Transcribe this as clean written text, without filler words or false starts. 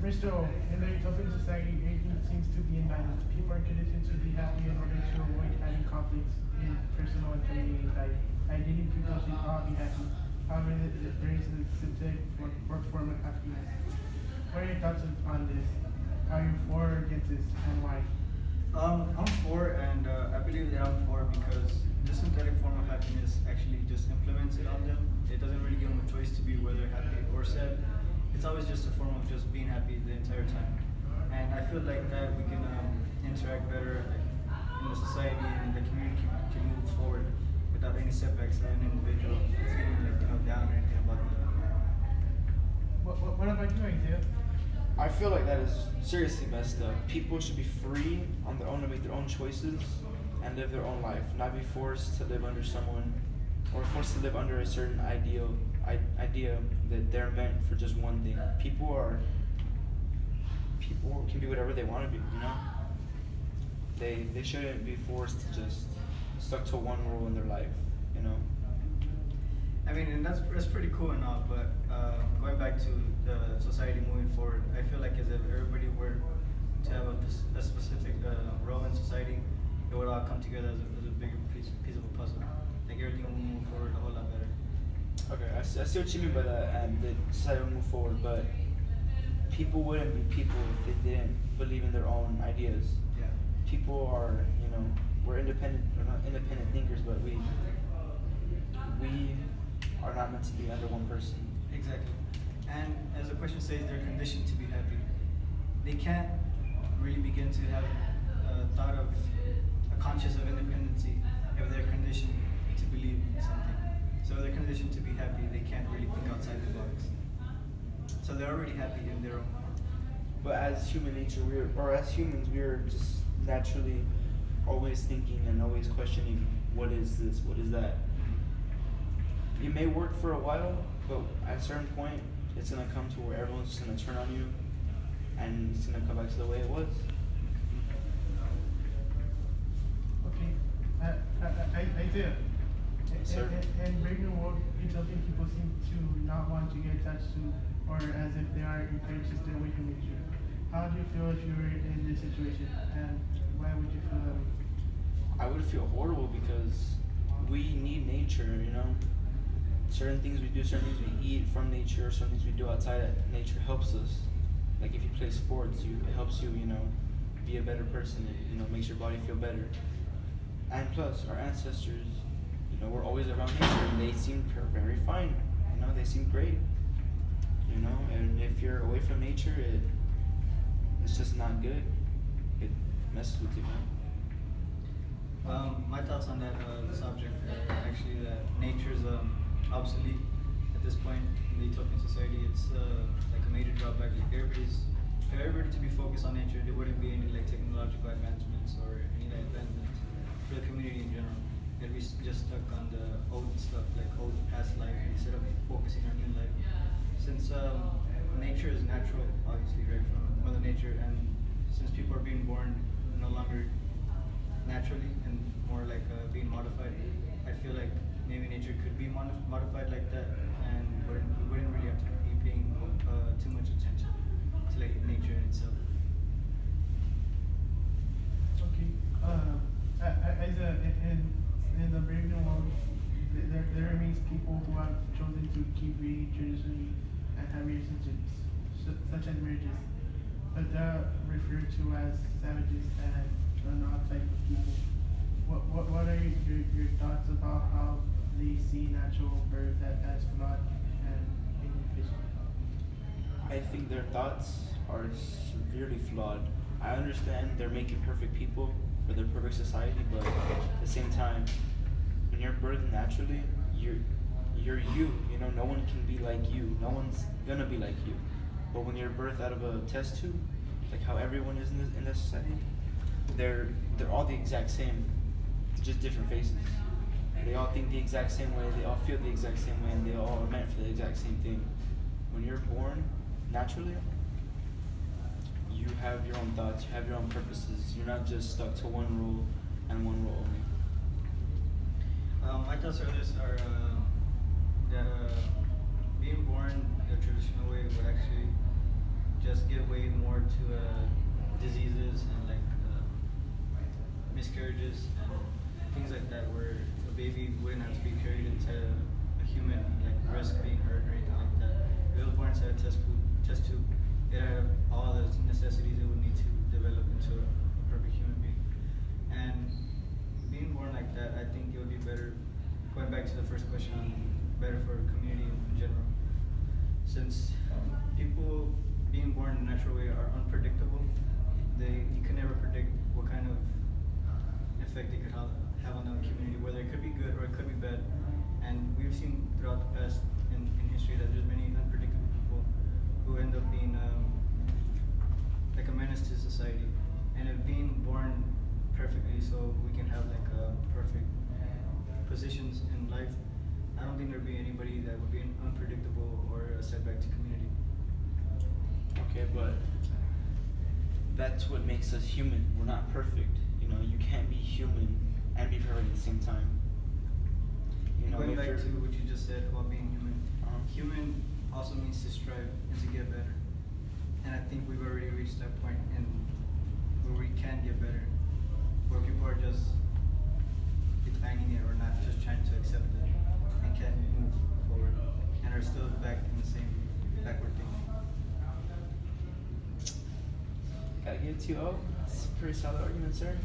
Bristol, in the utopian society, everything seems to be in balance. People are conditioned to be happy in order to avoid having conflicts in personal and community life. Ideally, people should all be happy. However, there is a specific form of happiness. What are your thoughts on this? Are you for or against this, and why? I'm for, and I believe that I'm for because this synthetic form of happiness actually just implements it on them. It doesn't really give them a choice to be whether happy or sad. It's always just a form of just being happy the entire time. And I feel like that we can interact better like, in the society and the community can move forward without any setbacks of an individual feeling like down or anything about that. What about you, Isaiah? I feel like that is seriously messed up. People should be free on their own to make their own choices and live their own life, not be forced to live under someone or forced to live under a certain idea that they're meant for just one thing. People can be whatever they want to be, you know? They shouldn't be forced to just stuck to one rule in their life, you know? I mean, and that's pretty cool and all, but going back to the society moving forward, I feel like as if everybody were to have a specific role in society, it would all come together as a bigger piece of a puzzle. Like everything will move forward a whole lot better. Okay, I see what you mean by that, and the society will move forward, but people wouldn't be people if they didn't believe in their own ideas. Yeah. People are, we're not independent thinkers, but we are not meant to be under one person. Exactly. And as the question says, they're conditioned to be happy. They can't really begin to have a thought of a conscious of independency if they're conditioned to believe in something. So if they're conditioned to be happy, they can't really think outside the box. So they're already happy in their own form. But as human nature, as humans, we're just naturally always thinking and always questioning, what is this, what is that? It may work for a while, but at a certain point, it's gonna come to where everyone's just gonna turn on you, and it's gonna come back to the way it was. Okay. I do. Sir. In Brave New World, utopian people seem to not want to get attached to, or as if they are encouraged to stay away from nature. How do you feel if you were in this situation, and why would you feel that way? I would feel horrible because we need nature, Certain things we do, certain things we eat from nature, certain things we do outside of nature helps us. Like if you play sports, it helps you, be a better person. It, makes your body feel better. And plus, our ancestors, were always around nature, and they seemed very fine. They seemed great. And if you're away from nature, it's just not good. It messes with you, man. My thoughts on that subject are actually that nature's obsolete at this point in the utopian society. It's like a major drawback. Like if everybody to be focused on nature, there wouldn't be any like technological advancements or any like advancements for the community in general. It'd be just stuck on the old stuff, like old past life, instead of focusing on new life. Since nature is natural, obviously, right, from Mother Nature, and since people are being born no longer naturally and more like being modified, I feel like maybe nature could be modified like that, and we wouldn't really have to be paying too much attention to like nature in itself. Okay. In the Brave New World, there remains people who have chosen to keep reading traditionally and have relationships, such as marriages, but they're referred to as savages and not type of people. What are your thoughts about how they see natural birth as flawed and inefficient? I think their thoughts are severely flawed. I understand they're making perfect people for their perfect society, but at the same time, when you're birthed naturally, you're you. No one can be like you. No one's gonna be like you. But when you're birthed out of a test tube, like how everyone is in this society, they're all the exact same, just different faces. They all think the exact same way. They all feel the exact same way, and they all are meant for the exact same thing. When you're born naturally, you have your own thoughts, you have your own purposes. You're not just stuck to one rule and one rule only. My thoughts on this are that being born the traditional way would actually just get away to diseases and like miscarriages and things like that, where a baby wouldn't have to be carried into a human, like risk being hurt or anything like that. If it was born inside a test tube, it had all the necessities it would need to develop into a perfect human being. And being born like that, I think it would be better. Going back to the first question, better for a community in general, since people being born in a natural way are unpredictable. You can never predict what kind of effect it could have on the community, whether it could be good or it could be bad. And we've seen throughout the past in history that there's many unpredictable people who end up being like a menace to society. And if being born perfectly so we can have like perfect positions in life, I don't think there'd be anybody that would be unpredictable or a setback to community. Okay, but that's what makes us human. We're not perfect. You know, you can't be human and be perfect at the same time. You know, Going if back you're- to what you just said about being human, human also means to strive and to get better. And I think we've already reached that point in where we can get better, where people are just declining it or not just trying to accept it and can't move forward and are still back in the same backward thinking. Gotta give it to you. Oh, that's a pretty solid argument, sir.